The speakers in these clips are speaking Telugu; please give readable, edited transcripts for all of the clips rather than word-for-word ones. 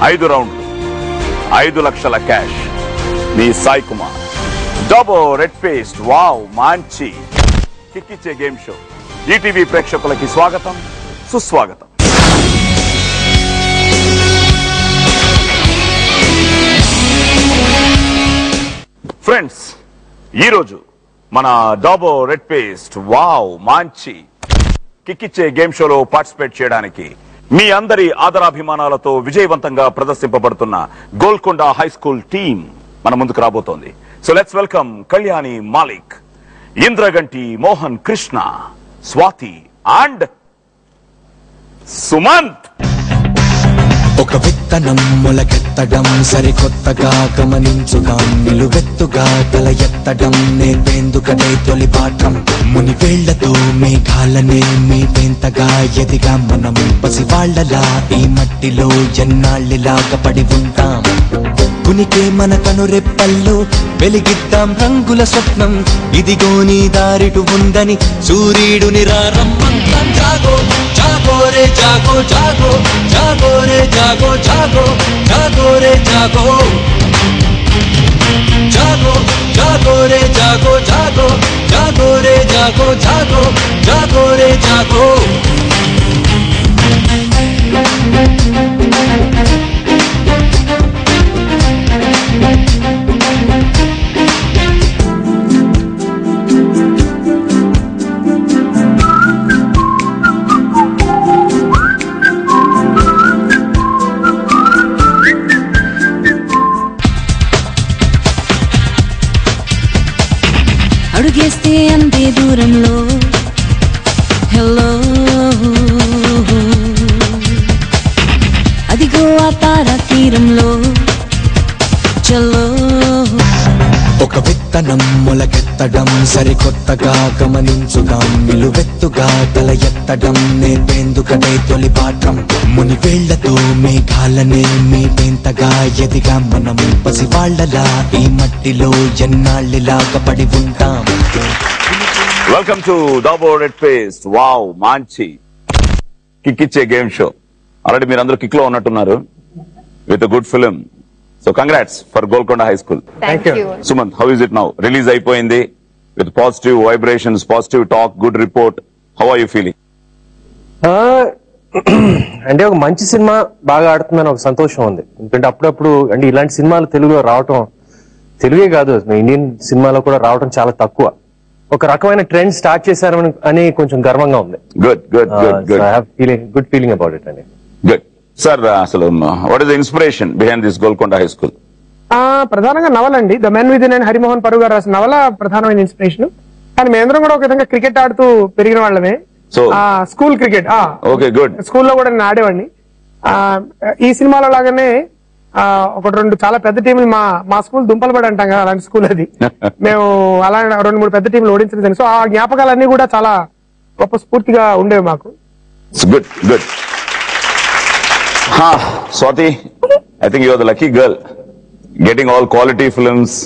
5 రౌండ్లు 5 లక్షల క్యాష్. మీ Sai Kumar. Dabur red paste wow మంచి కిక్కిచ్చే గేమ్ షో. ఈటీవీ ప్రేక్షకులకి స్వాగతం, సుస్వాగతం. ఫ్రెండ్స్, ఈరోజు మన డాబో రెడ్ పేస్ట్ వావ్ మంచి కిక్కిచ్చే గేమ్ షోలో పార్టిసిపేట్ చేయడానికి మీ అందరి ఆదరాభిమానాలతో విజయవంతంగా ప్రదర్శింపబడుతున్న గోల్కొండ హై స్కూల్ టీం మన ముందుకు రాబోతోంది. So let's welcome Kalyani Malik, Indraganti Mohan Krishna, Swathi and Sumanth. ఒక విత్తనం మొలకెత్తడం సరికొత్తగా గమనించుగా, నిలువెత్తుగా తల ఎత్తడం నేర్పేందుకదే తొలి పాఠం. మునివేళ్లతో మేఘాలనే మీపేంతగా ఎదిగా మనం పసివాళ్లలా ఈ మట్టిలో ఎన్నాళ్ళిలాగా పడి ఉంటాం. కునికే మన కనురెప్పల్లో వెలిగిద్దాం రంగుల స్వప్నం. ఇదిగో నీ దారిటు ఉందని సూర్యుడుని రమ్మంటాం. జాగో జాగో రే జాగో జాగో జాగో రే జాగో జాగో జాగో రే జాగో జాగో జాగో రే జాగో జాగో జాగో రే జాగో జాగో జాగో రే జాగో. అడుగేస్తే అంతే దూరంలో హెల్లో, అదిగో ఆ తారా తీరంలో చల్లో. ఒక విత్తనం మొలకెత్తడం సరికొత్తగా గమనించుగా, నిలువెత్తుగా తల ఎత్తడం నేర్పేందుకదే తొలి పాఠం. మునివేళ్లతో మేఘాలనే మీపేంతగా ఎదిగా మనం పసివాళ్లలా ఈ మట్టిలో ఎన్నాళ్ళిలాగా పడి ఉంటాం. Welcome to Dabur red paste wow మంచి కిక్కిచ్చే గేమ్ షో. ఆల్రెడీ మీరు అందరూ కిక్ లో ఉన్నట్టున్నారు with good film. So congrats for Golconda high school. Thank you. Sumanth, how is it now? Release అయిపోయింది with positive vibrations, positive talk, good report. How are you feeling? అంటే ఒక మంచి సినిమా బాగా ఆడుతుందని ఒక సంతోషం ఉంది. ఎందుకంటే అప్పుడప్పుడు అంటే ఇలాంటి సినిమాలు తెలుగులో రావటం, తెలుగే కాదు ఇండియన్ సినిమాలో కూడా రావటం చాలా తక్కువ. ఒక రకమైన ట్రెండ్ స్టార్ట్ చేశారు అని కొంచెం గర్వంగా ఉంది. Good good good good. I have good feeling about it అండి. Good sir. అసలు what is the inspiration behind this Golconda high school? ప్రధానంగా నవలండి. The man within and Harimohan పరువు గారు రాసిన నవల ప్రధానమైన ఇన్స్పిరేషన్. కానీ మేమందరం కూడా ఒక విధంగా క్రికెట్ ఆడుతూ పెరిగిన వాళ్ళమే. School cricket okay good. స్కూల్లో కూడా నేను ఆడేవాడిని. ఈ సినిమాలో లాగానే ఒకటి రెండు చాలా పెద్ద టీంలు మా స్కూల్ దుంపలబడి అంటాం కదా, అలాంటి స్కూల్ అది. మేము అలా 2-3 పెద్ద టీంలు ఓడించలేదు. సో ఆ జ్ఞాపకాలన్నీ కూడా చాలా గొప్ప స్ఫూర్తిగా ఉండేవి మాకు. Good good. Swathi, I think you are the lucky girl getting all quality films.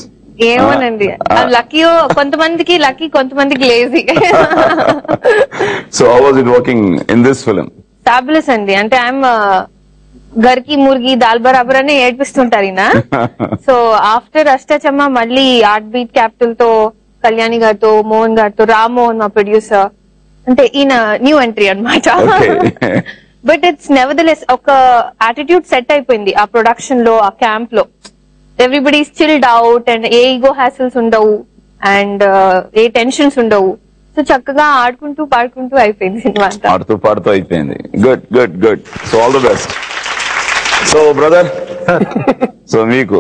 ఏమోనండి, లక్కీ కొంతమందికి లక్కీ, కొంతమందికి lazy. So how was it working in this film? Fabulous అండి. అంటే ఐఎమ్ గర్కి ముర్గి దాల్ బరాబర్ అని ఏడ్పిస్తుంటారు ఈయన. సో ఆఫ్టర్ అష్టాచమ్మ మళ్ళీ ఆర్ట్ బీట్ క్యాపిటల్ తో కళ్యాణి గారితో, మోహన్ గారితో, రామ్ మోహన్ మా ప్రొడ్యూసర్, అంటే ఈయన న్యూ ఎంట్రీ అన్నమాట. బట్ ఇట్స్ నెవర్దలెస్ ఒక యాటిట్యూడ్ సెట్ అయిపోయింది ఆ ప్రొడక్షన్ లో, ఆ క్యాంప్ లో. ఎవ్రీబడి చిల్డ్ అవుట్ అండ్ ఏ ఈగో హ్యాసిల్స్ ఉండవు అండ్ ఏ టెన్షన్స్ ఉండవు. సో చక్కగా ఆడుకుంటూ పాడుకుంటూ అయిపోయింది సినిమా అంతా. ఆడుతూ పాడుతూ అయిపోయింది. Good good good. So all the best. So brother, so మీకు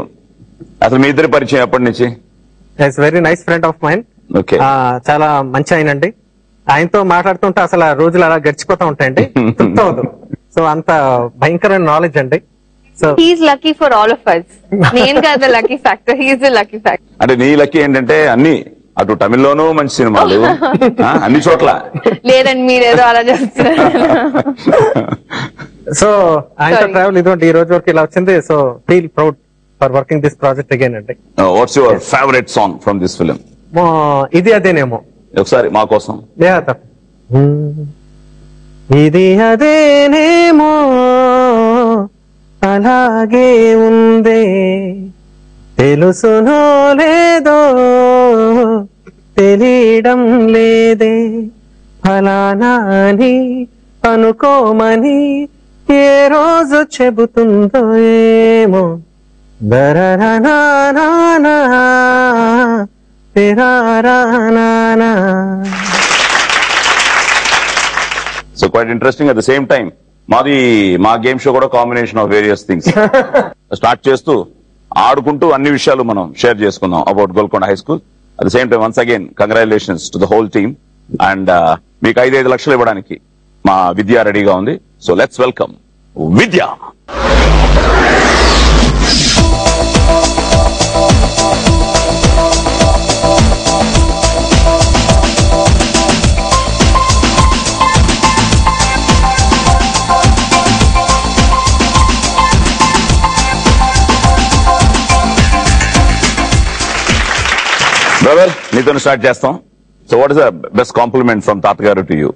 అసలు మీ ఇద్దరి పరిచయం ఎప్పటి నుంచి? It's very nice friend of mind. Okay. చాలా మంచి ఆయన అండి. ఆయనతో మాట్లాడుతుంటే అసలు ఆ రోజులు అలా గడిచిపోతా ఉంటాయండి, తృప్తవదు. సో అంత భయంకరమైన నాలెడ్జ్ అండి. So he's lucky for all of us. నేను కాదు lucky factor, he's the lucky factor. అంటే నీ లక్కీ ఏంటంటే అన్ని అటు తమిళ్లోనూ మంచి సినిమాలు అన్ని చోట్ల. లేదండి, మీరేదో అలా చెప్తున్నారు. సో ఆయనతో ట్రావెల్ ఇటువంటి ఈ రోజు వరకు ఇలా వచ్చింది. So feel proud for working this project again అండి. What's your favourite song from this film? ఇది అదేనేమో. ఒకసారి మా కోసం. ఇది అదేనేమో అలాగే ఉందే తెలుసునో లేదో తెలియడం లేదే ఫలానా అని అనుకోమని ఏ రోజు చెబుతుందో ఏమో బరరనానా తెరారానా. So quite interesting. At the same time మా గేమ్ షో కూడా combination of various things. Start చేస్తూ ఆడుకుంటూ అన్ని విషయాలు మనం షేర్ చేసుకుందాం about Golconda high school. At the same time once again congratulations to the whole team. And మీకు 5 లక్షలు ఇవ్వడానికి మా విద్య రెడీగా ఉంది. So let's welcome Vidya. Brother, నీతో స్టార్ట్ చేస్తాం. So what is the best compliment from తాతగారు టు యూ?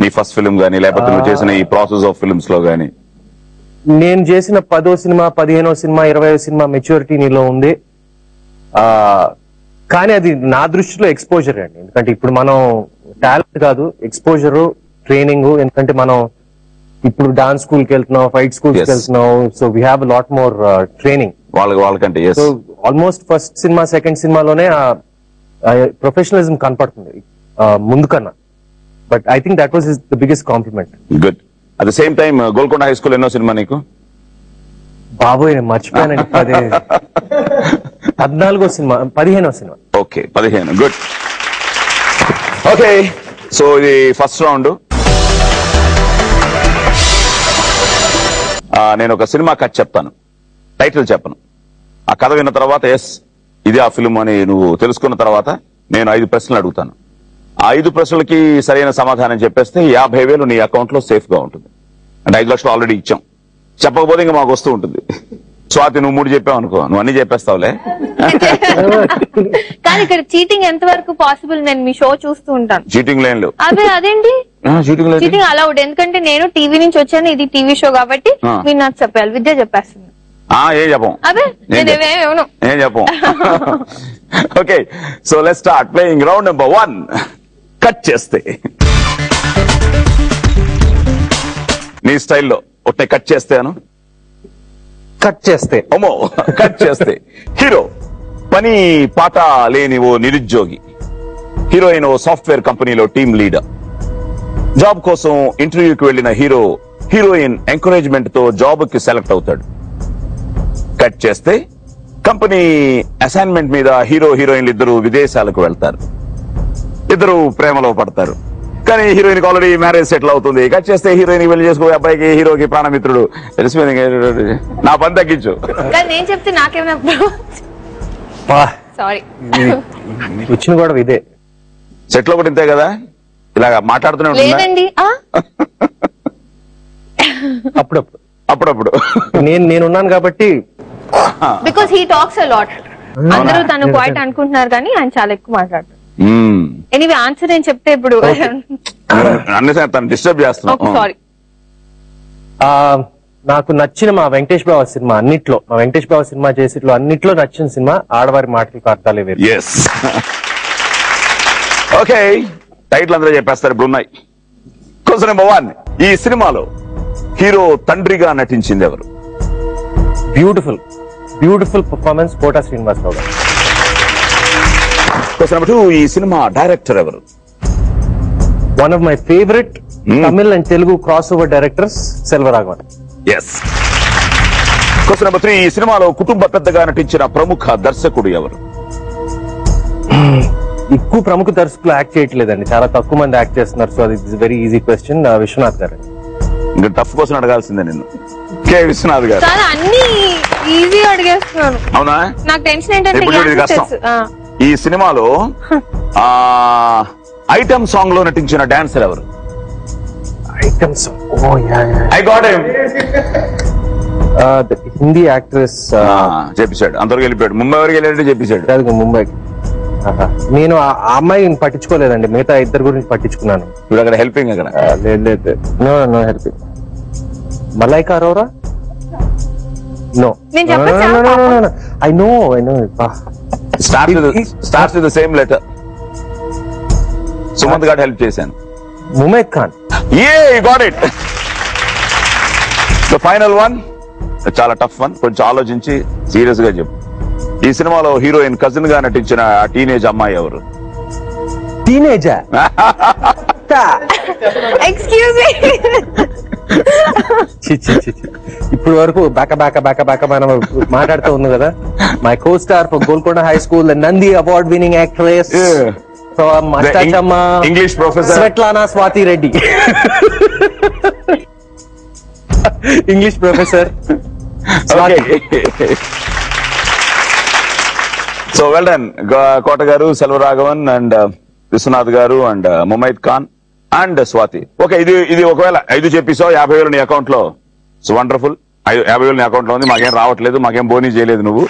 నీ ఫస్ట్ ఫిల్మ్ గానీ లేకపోతే నువ్వు చేసిన ఈ ప్రాసెస్ ఆఫ్ ఫిల్మ్స్ లో గానీ? నేను చేసిన 10వ సినిమా, 15వ సినిమా, 20వ సినిమా మెచ్యూరిటీ నీలో ఉంది. కానీ అది నా దృష్టిలో ఎక్స్పోజర్ అండి. ఎందుకంటే ఇప్పుడు మనం టాలెంట్ కాదు, ఎక్స్పోజర్, ట్రైనింగ్. ఎందుకంటే మనం ఇప్పుడు డాన్స్ స్కూల్ కి వెళ్తున్నాం, ఫైట్ స్కూల్ కి వెళ్తున్నాం. So we have lot more training వాళ్ళకంటే. So almost first cinema, second సినిమాలోనే ప్రొఫెషనలిజం కనపడుతుంది ముందు కన్నా. But I think that was the biggest compliment. Good. At the same time Golconda high school ఎన్నో సినిమా నీకు? బాబోయ్, నేను మర్చిపోయానండి. 14వ సినిమా, 15వ cinema. Okay, 15. Good. Okay, so ఇది ఫస్ట్ రౌండ్. నేను ఒక సినిమా కథ చెప్తాను, టైటిల్ చెప్పను. ఆ కథ విన్న తర్వాత ఎస్ ఇది ఆ ఫిల్మ్ అని నువ్వు తెలుసుకున్న తర్వాత నేను 5 ప్రశ్నలు అడుగుతాను. ఆ 5 ప్రశ్నలకి సరైన సమాధానం చెప్పేస్తే 50,000 నీ అకౌంట్ లో సేఫ్ గా ఉంటుంది. అంటే 5 లక్షలు ఆల్రెడీ ఇచ్చాం. చెప్పకపోతే ఇంకా మాకు వస్తూ ఉంటుంది. స్వాతి, నువ్వు 3 చెప్పావు అనుకో, నువ్వు అన్ని చెప్పేస్తావులే. కానీ ఇక్కడ చీటింగ్ ఎంత వరకు పాసిబుల్? నేను మీ షో చూస్తూ ఉంటాను. చీటింగ్ లేని అదేంటి చీటింగ్ అలౌడ్? ఎందుకంటే నేను టీవీ నుంచి వచ్చాను, ఇది టీవీ షో కాబట్టి మీరు నాకు చెప్పాలి. విద్య చెప్పేస్తుంది. ఏం చెప్పం, ఏం చెప్పం. Okay, so let's start playing round number 1. Cut చేస్తే నీ స్టైల్లో ఒకటే కట్ చేస్తాను. కట్ చేస్తే అమ్మో, కట్ చేస్తే హీరో పని పాట లేని ఓ నిరుద్యోగి, హీరోయిన్ ఓ సాఫ్ట్వేర్ కంపెనీలో టీమ్ లీడర్. జాబ్ కోసం ఇంటర్వ్యూకి వెళ్లిన హీరోయిన్ ఎంకరేజ్మెంట్ తో జాబ్ కి సెలెక్ట్ అవుతాడు. కట్ చేస్తే కంపెనీ అసైన్మెంట్ మీద హీరోయిన్లు ఇద్దరు విదేశాలకు వెళ్తారు. ఇద్దరు ప్రేమలో పడతారు. కానీ హీరోయిన్ కి ఆల్రెడీ మ్యారేజ్ సెటిల్ అవుతుంది. కట్ చేస్తే హీరోయిన్ పెళ్లి చేసుకో అబ్బాయికి హీరోకి ప్రాణమిత్రుడు. తెలిసిపోయింది. నా పని తగ్గించు. నేను చెప్తే నాకేమైనా సారీ వచ్చిన కూడా ఇదే సెటిల్ ఒకటి ఇంతే కదా, ఇలాగా మాట్లాడుతూనే లేదండి. అప్పుడప్పుడు నేనున్నాను కాబట్టి. Because he talks a lot. అందరూ తను క్వైట్ అనుకుంటున్నారు కానీ ఆయన చాలా ఎక్కువ మాట్లాడతారు. ఎనీవే ఆన్సర్ నేను చెప్తే ఇప్పుడు డిస్టర్బ్ చేస్తున్నాను. సారీ. నాకు నచ్చిన మా వెంకటేష్ బావ సినిమా అన్నిట్లో, మా వెంకటేష్ బావ సినిమా చేసిట్లో అన్నిట్లో నచ్చిన సినిమా ఆడవారి మాటలకు అర్థాలే వేరు. ఓకే, టైటిల్ అందరూ చెప్పేస్తారు. ఇప్పుడు ఉన్నాయి. Question number 1. ఈ సినిమాలో హీరో తండ్రిగా నటించింది ఎవరు? బ్యూటిఫుల్ పర్ఫార్మెన్స్ కోట శ్రీనివాసరావు గారు. Question number 2. ఈ సినిమా డైరెక్టర్ ఎవరు? One of my favourite Tamil and Telugu crossover directors Selvaraghavan. Yes. Question number 3. ఈ సినిమాలో కుటుంబ పెద్దగా నటించిన ప్రముఖ దర్శకుడు ఎవరు? ఎక్కువ ప్రముఖ దర్శకులు యాక్ట్ చేయట్లేదండి, చాలా తక్కువ మంది యాక్ట్ చేస్తున్నారు. సో అది వెరీ ఈజీ క్వశ్చన్. విశ్వనాథ్ గారు. ఇంకా టఫ్ క్వశ్చన్ అడగాల్సిందే నిన్ను. కే విశ్వనాథ్ గారు. అన్ని ఈజీ అడిగేస్తున్నాను. అవునా? నాకు టెన్షన్ ఏంటంటే ఈ సినిమాలో ఐటమ్ సాంగ్ లో నటించిన డాన్సర్ ఎవరు? Item song I got him. Hindi actress. చెప్పేశాడు, అంతవరకు వెళ్ళిపోయాడు. ముంబై వరకు వెళ్ళాడంటే చెప్పేశాడు. ముంబైకి. నేను ఆ అమ్మాయిని పట్టించుకోలేదండి, మిగతా ఇద్దరు గురించి పట్టించుకున్నాను. ఇప్పుడు అక్కడ హెల్పింగ్ అక్కడ లేదు no helping. Malaika Arora. No. నేను చెప్పొచ్చా? No. I know. Starts with the same letter. Sumanth గారు హెల్ప్ చేశాను. Mumaith Khan. You got it. The final one. చాలా టఫ్ వన్. కొంచెం ఆలోచించి సీరియస్ గా చెప్పు. ఈ సినిమాలో హీరోయిన్ కజిన్ గా నటించిన టీనేజ్ అమ్మాయి ఎవరు? టీనేజర్. Excuse me. ఇప్పుడు వరకు బాక మనం మాట్లాడుతూ ఉంది కదా. My co star for Golconda high school, Nandi award winning actress from Ashta Chamma, English professor Svetlana Swathi Reddy. English professor. So well done Kota garu, Selvaraghavan and Viswanath garu and Mumaith Khan and Swathi. Okay, ఇది ఒకవేళ 5 చెప్పేసావు, 50,000 నీ అకౌంట్ లో. So wonderful. 50,000 నీ అకౌంట్ లో ఉంది. మాకేం రావట్లేదు, మాకేం బోనీ చేయలేదు నువ్వు.